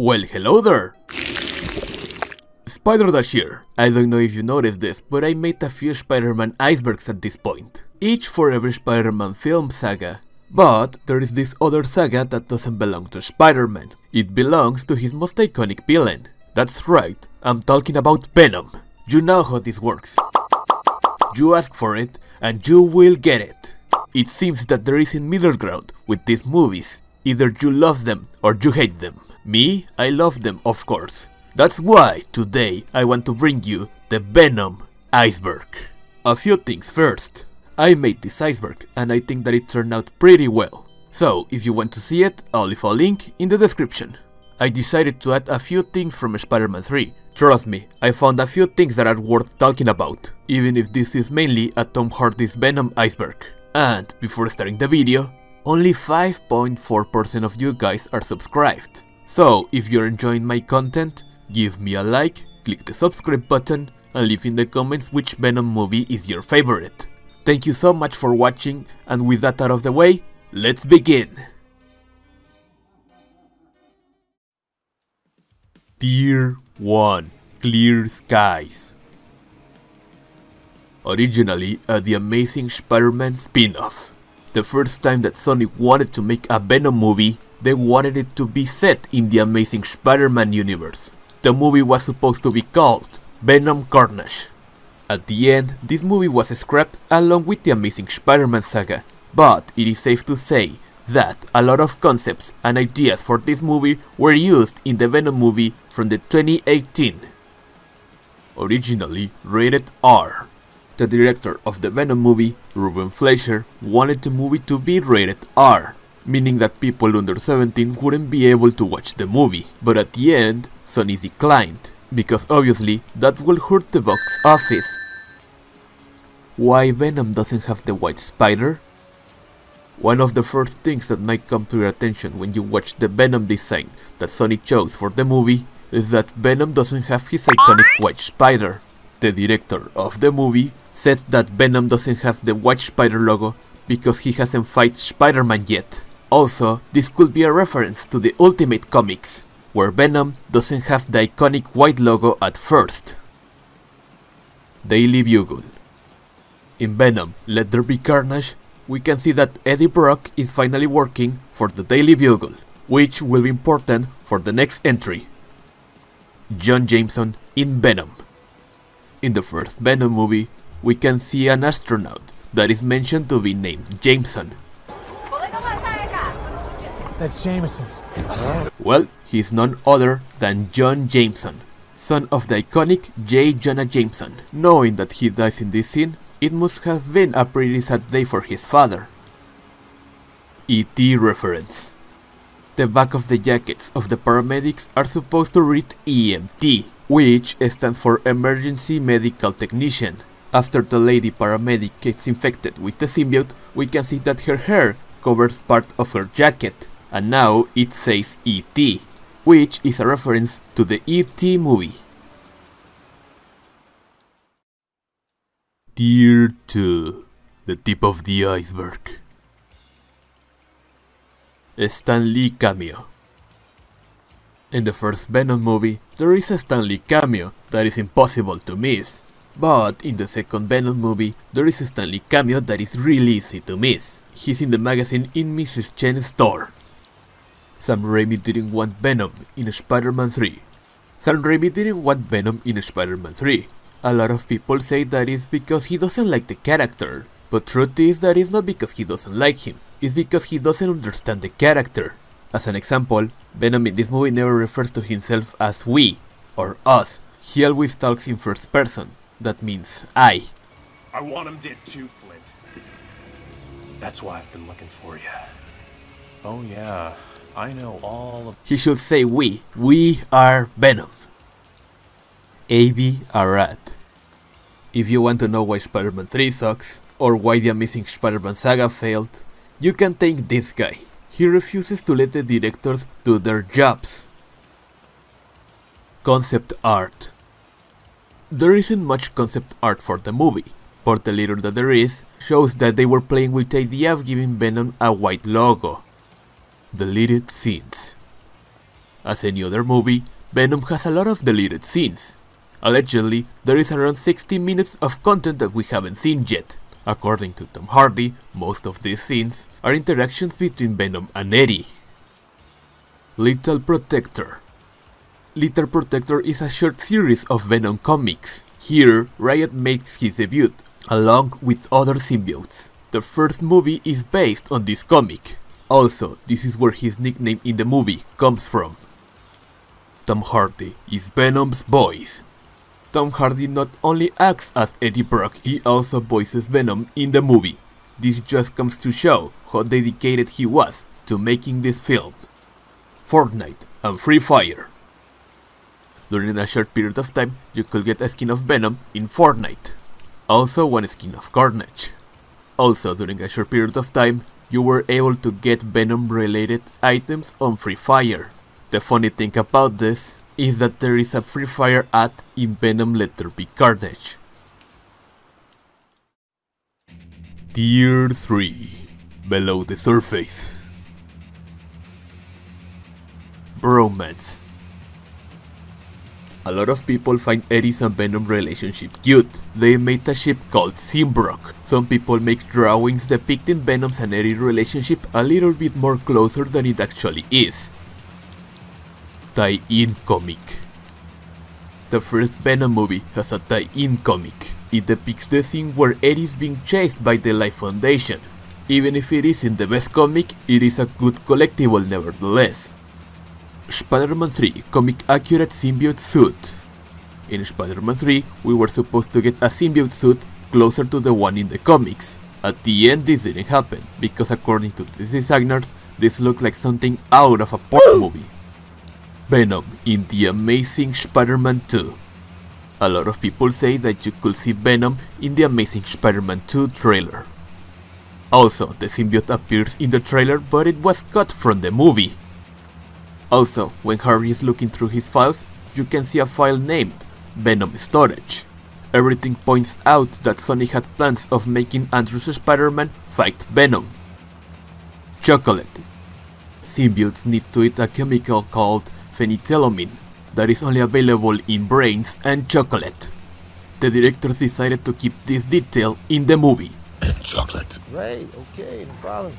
Well, hello there! Spider Dash here. I don't know if you noticed this, but I made a few Spider-Man icebergs at this point. Each for every Spider-Man film saga. But there is this other saga that doesn't belong to Spider-Man. It belongs to his most iconic villain. That's right, I'm talking about Venom. You know how this works. You ask for it, and you will get it. It seems that there is a middle ground with these movies. Either you love them or you hate them. Me, I love them, of course. That's why today I want to bring you the Venom Iceberg. A few things first. I made this iceberg and I think that it turned out pretty well. So if you want to see it, I'll leave a link in the description. I decided to add a few things from Spider-Man 3. Trust me, I found a few things that are worth talking about, even if this is mainly a Tom Hardy's Venom Iceberg. And before starting the video, only 5.4% of you guys are subscribed. So if you're enjoying my content, give me a like, click the subscribe button, and leave in the comments which Venom movie is your favorite. Thank you so much for watching, and with that out of the way, let's begin! Tier 1 Clear Skies. Originally The Amazing Spider-Man spin-off. The first time that Sony wanted to make a Venom movie, they wanted it to be set in the Amazing Spider-Man universe. The movie was supposed to be called Venom Carnage. At the end, this movie was scrapped along with the Amazing Spider-Man saga, but it is safe to say that a lot of concepts and ideas for this movie were used in the Venom movie from the 2018. Originally rated R. The director of the Venom movie, Ruben Fleischer, wanted the movie to be rated R, meaning that people under 17 wouldn't be able to watch the movie, but at the end, Sony declined, because obviously that will hurt the box office. Why Venom doesn't have the white spider? One of the first things that might come to your attention when you watch the Venom design that Sony chose for the movie is that Venom doesn't have his iconic white spider. The director of the movie said that Venom doesn't have the white spider logo because he hasn't fight Spider-Man yet. Also, this could be a reference to the Ultimate Comics, where Venom doesn't have the iconic white logo at first. Daily Bugle. In Venom Let There Be Carnage, we can see that Eddie Brock is finally working for the Daily Bugle, which will be important for the next entry. John Jameson in Venom. In the first Venom movie, we can see an astronaut that is mentioned to be named Jameson. That's Jameson. Well, he's none other than John Jameson, son of the iconic J. Jonah Jameson. Knowing that he dies in this scene, it must have been a pretty sad day for his father. E.T. reference. The back of the jackets of the paramedics are supposed to read EMT, which stands for Emergency Medical Technician. After the lady paramedic gets infected with the symbiote, we can see that her hair covers part of her jacket, and now it says E.T., which is a reference to the E.T. movie. Tier 2 The Tip of the Iceberg. Stan Lee cameo. In the first Venom movie, there is a Stan Lee cameo that is impossible to miss. But in the second Venom movie, there is a Stan Lee cameo that is really easy to miss. He's in the magazine in Mrs. Chen's store. Sam Raimi didn't want Venom in Spider-Man 3. Sam Raimi didn't want Venom in Spider-Man 3. A lot of people say that is because he doesn't like the character. But truth is that it's not because he doesn't like him. It's because he doesn't understand the character. As an example, Venom in this movie never refers to himself as we or us. He always talks in first person. That means I. I want him dead too, Flint. That's why I've been looking for you. Oh yeah, I know all of... He should say we. We are Venom. A.B. Arad. If you want to know why Spider-Man 3 sucks, or why the Amazing Spider-Man saga failed, you can thank this guy. He refuses to let the directors do their jobs. Concept art. There isn't much concept art for the movie, but the little that there is shows that they were playing with the idea of giving Venom a white logo. Deleted scenes. As any other movie, Venom has a lot of deleted scenes. Allegedly, there is around 60 minutes of content that we haven't seen yet. According to Tom Hardy, most of these scenes are interactions between Venom and Eddie. Lethal Protector. Lethal Protector is a short series of Venom comics. Here, Riot makes his debut, along with other symbiotes. The first movie is based on this comic. Also, this is where his nickname in the movie comes from. Tom Hardy is Venom's voice. Tom Hardy not only acts as Eddie Brock, he also voices Venom in the movie. This just comes to show how dedicated he was to making this film. Fortnite and Free Fire. During a short period of time, you could get a skin of Venom in Fortnite. Also one skin of Carnage. Also during a short period of time, you were able to get Venom related items on Free Fire. The funny thing about this is that there is a Free Fire ad in Venom Let There Be Carnage. Tier 3. Below the surface. Bromance. A lot of people find Eddie's and Venom relationship cute. They made a ship called Simbrock. Some people make drawings depicting Venom's and Eddie's relationship a little bit more closer than it actually is. Tie-in comic. The first Venom movie has a tie-in comic. It depicts the scene where Eddie is being chased by the Life Foundation. Even if it isn't the best comic, it is a good collectible nevertheless. Spider-Man 3 Comic Accurate Symbiote Suit. In Spider-Man 3, we were supposed to get a symbiote suit closer to the one in the comics. At the end this didn't happen, because according to the designers, this looked like something out of a porn movie. Venom in The Amazing Spider-Man 2. A lot of people say that you could see Venom in The Amazing Spider-Man 2 trailer. Also, the symbiote appears in the trailer, but it was cut from the movie. Also, when Harry is looking through his files, you can see a file named Venom Storage. Everything points out that Sony had plans of making Andrew's Spider-Man fight Venom. Chocolate. Symbiotes need to eat a chemical called phenethylamine that is only available in brains and chocolate. The directors decided to keep this detail in the movie. And chocolate. Right, okay, no problem.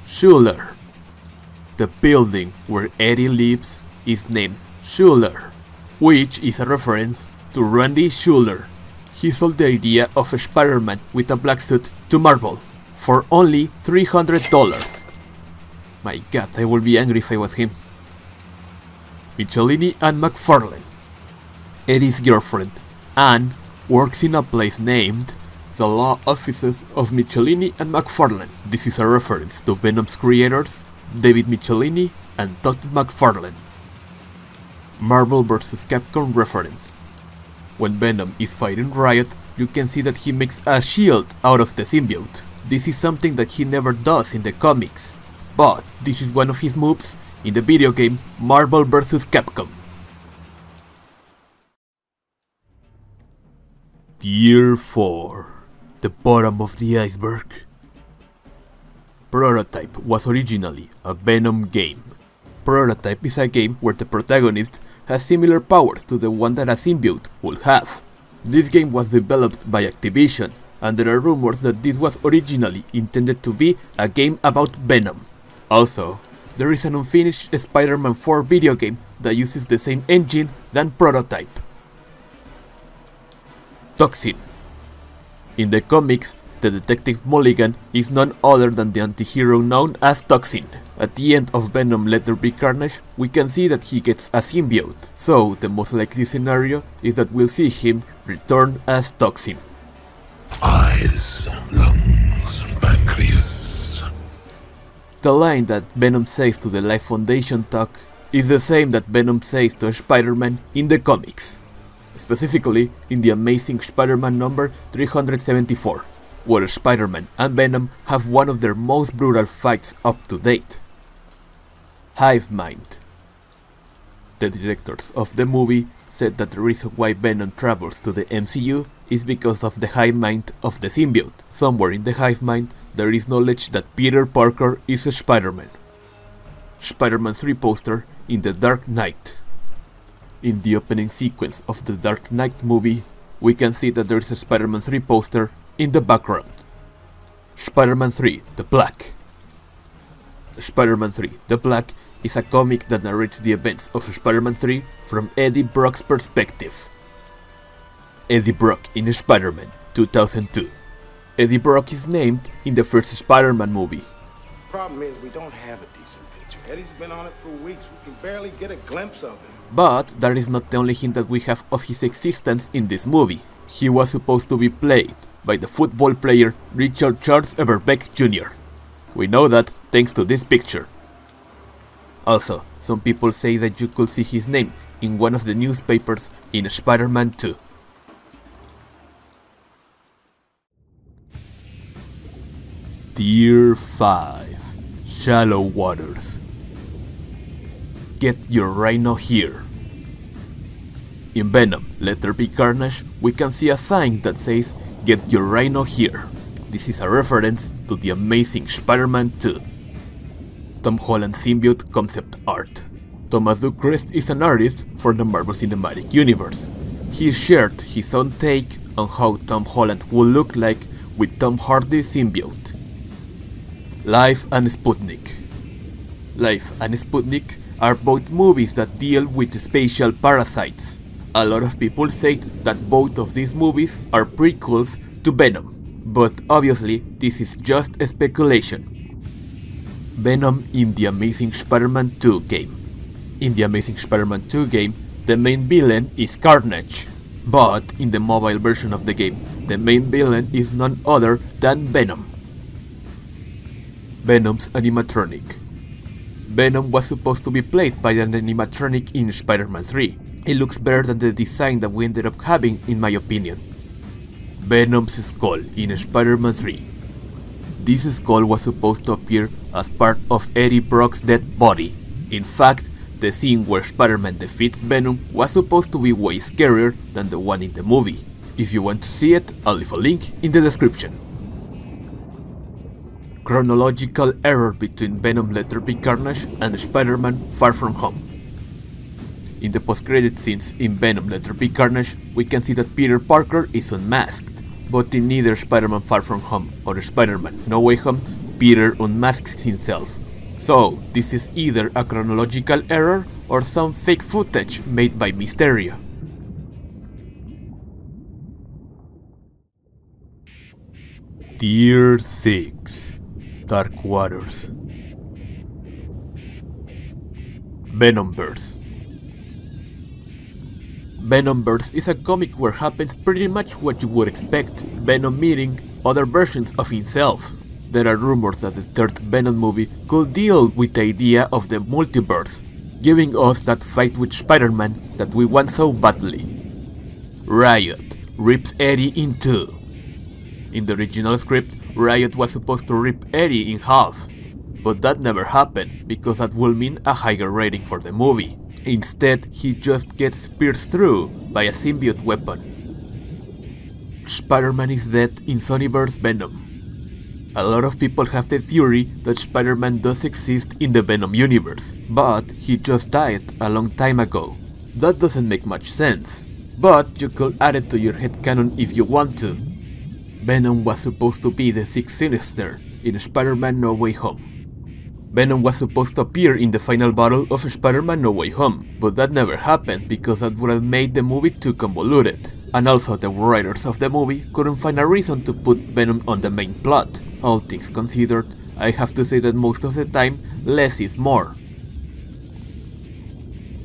Schuller. The building where Eddie lives is named Schuller, which is a reference to Randy Schuller. He sold the idea of a Spider-Man with a black suit to Marvel for only $300. My god, I would be angry if I was him. Michelini and McFarlane. Eddie's girlfriend, Anne, works in a place named the Law Offices of Michelini and McFarlane. This is a reference to Venom's creators, David Michelini and Todd McFarlane. Marvel vs. Capcom reference. When Venom is fighting Riot, you can see that he makes a shield out of the symbiote. This is something that he never does in the comics, but this is one of his moves in the video game Marvel vs. Capcom. Tier 4. The bottom of the iceberg. Prototype was originally a Venom game. Prototype is a game where the protagonist has similar powers to the one that a symbiote would have. This game was developed by Activision, and there are rumors that this was originally intended to be a game about Venom. Also, there is an unfinished Spider-Man 4 video game that uses the same engine than Prototype. Toxin. In the comics, the Detective Mulligan is none other than the anti-hero known as Toxin. At the end of Venom Let There Be Carnage, we can see that he gets a symbiote, so the most likely scenario is that we'll see him return as Toxin. Eyes, lungs, pancreas. The line that Venom says to the Life Foundation talk is the same that Venom says to Spider-Man in the comics. Specifically in the Amazing Spider-Man number 374, where Spider-Man and Venom have one of their most brutal fights up to date. Hive Mind. The directors of the movie said that the reason why Venom travels to the MCU is because of the hive mind of the symbiote. Somewhere in the hive mind there is knowledge that Peter Parker is a Spider-Man. Spider-Man 3 poster in The Dark Knight. In the opening sequence of the Dark Knight movie, we can see that there is a Spider-Man 3 poster in the background. Spider-Man 3 The Black. Spider-Man 3 The Black is a comic that narrates the events of Spider-Man 3 from Eddie Brock's perspective. Eddie Brock in Spider-Man 2002. Eddie Brock is named in the first Spider-Man movie. Problem is, we don't have a decent picture. Eddie's been on it for weeks. We can barely get a glimpse of him. But that is not the only hint that we have of his existence in this movie. He was supposed to be played by the football player Richard Charles Everbeck Jr. We know that thanks to this picture. Also, some people say that you could see his name in one of the newspapers in Spider-Man 2. Tier 5. Shallow Waters. Get your rhino here. In Venom, Let There Be Carnage, we can see a sign that says, "Get your rhino here." This is a reference to the Amazing Spider-Man 2. Tom Holland symbiote concept art. Thomas Ducrest is an artist for the Marvel Cinematic Universe. He shared his own take on how Tom Holland would look like with Tom Hardy's symbiote. Life and Sputnik. Life and Sputnik are both movies that deal with spatial parasites. A lot of people say that both of these movies are prequels to Venom, but obviously this is just a speculation. Venom in the Amazing Spider-Man 2 game. In the Amazing Spider-Man 2 game, the main villain is Carnage, but in the mobile version of the game, the main villain is none other than Venom. Venom's animatronic. Venom was supposed to be played by an animatronic in Spider-Man 3. It looks better than the design that we ended up having, in my opinion. Venom's skull in Spider-Man 3. This skull was supposed to appear as part of Eddie Brock's dead body. In fact, the scene where Spider-Man defeats Venom was supposed to be way scarier than the one in the movie. If you want to see it, I'll leave a link in the description. Chronological error between Venom Let There Be Carnage and Spider-Man Far From Home. In the post-credit scenes in Venom Let There Be Carnage, we can see that Peter Parker is unmasked, but in neither Spider-Man Far From Home or Spider-Man No Way Home, Peter unmasks himself. So, this is either a chronological error or some fake footage made by Mysterio. Tier 6. Dark Waters. Venom-Verse. Venom-Verse is a comic where happens pretty much what you would expect, Venom meeting other versions of himself. There are rumors that the third Venom movie could deal with the idea of the multiverse, giving us that fight with Spider-Man that we want so badly. Riot rips Eddie in two. In the original script, Riot was supposed to rip Eddie in half, but that never happened because that would mean a higher rating for the movie. Instead, he just gets pierced through by a symbiote weapon. Spider-Man is dead in Sony-Verse Venom. A lot of people have the theory that Spider-Man does exist in the Venom universe, but he just died a long time ago. That doesn't make much sense, but you could add it to your headcanon if you want to. Venom was supposed to be the Sixth Sinister in Spider-Man No Way Home. Venom was supposed to appear in the final battle of Spider-Man No Way Home, but that never happened because that would have made the movie too convoluted. And also the writers of the movie couldn't find a reason to put Venom on the main plot. All things considered, I have to say that most of the time, less is more.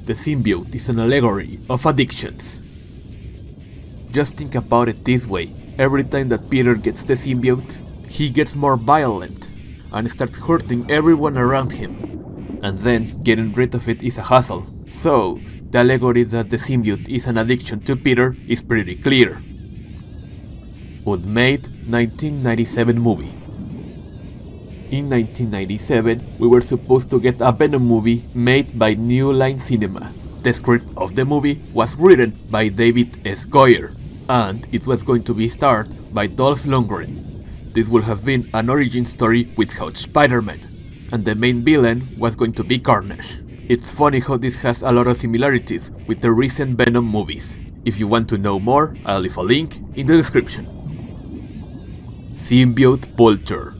The symbiote is an allegory of addictions. Just think about it this way, every time that Peter gets the symbiote, he gets more violent and starts hurting everyone around him. And then getting rid of it is a hassle. So, the allegory that the symbiote is an addiction to Peter is pretty clear. Unmade 1997 movie. In 1997, we were supposed to get a Venom movie made by New Line Cinema. The script of the movie was written by David S. Goyer, and it was going to be starred by Dolph Lundgren. This would have been an origin story without Spider-Man. and the main villain was going to be Carnage. It's funny how this has a lot of similarities with the recent Venom movies. If you want to know more, I'll leave a link in the description. Symbiote Vulture.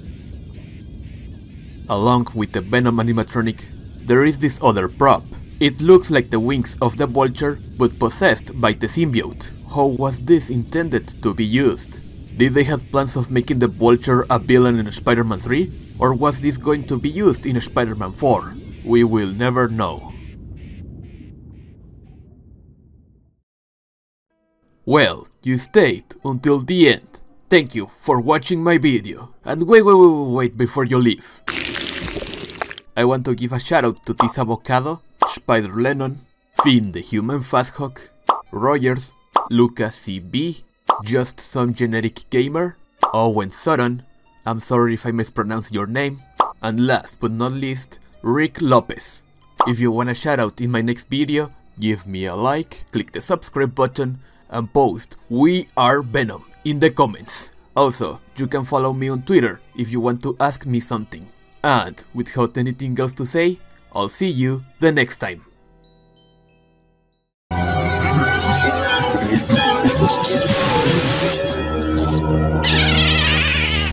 Along with the Venom animatronic, there is this other prop. It looks like the wings of the Vulture, but possessed by the symbiote. How was this intended to be used? Did they have plans of making the Vulture a villain in Spider-Man 3? Or was this going to be used in Spider-Man 4? We will never know. Well, you stayed until the end. Thank you for watching my video. And wait before you leave. I want to give a shout out to This Avocado, Spider-Lennon, Finn the Human Fasthawk, Rogers, Lucas CB, Just Some Generic Gamer, Owen Sutton, I'm sorry if I mispronounced your name, and last but not least, Rick Lopez. If you want a shout out in my next video, give me a like, click the subscribe button, and post "We are Venom" in the comments. Also, you can follow me on Twitter if you want to ask me something. And without anything else to say, I'll see you the next time.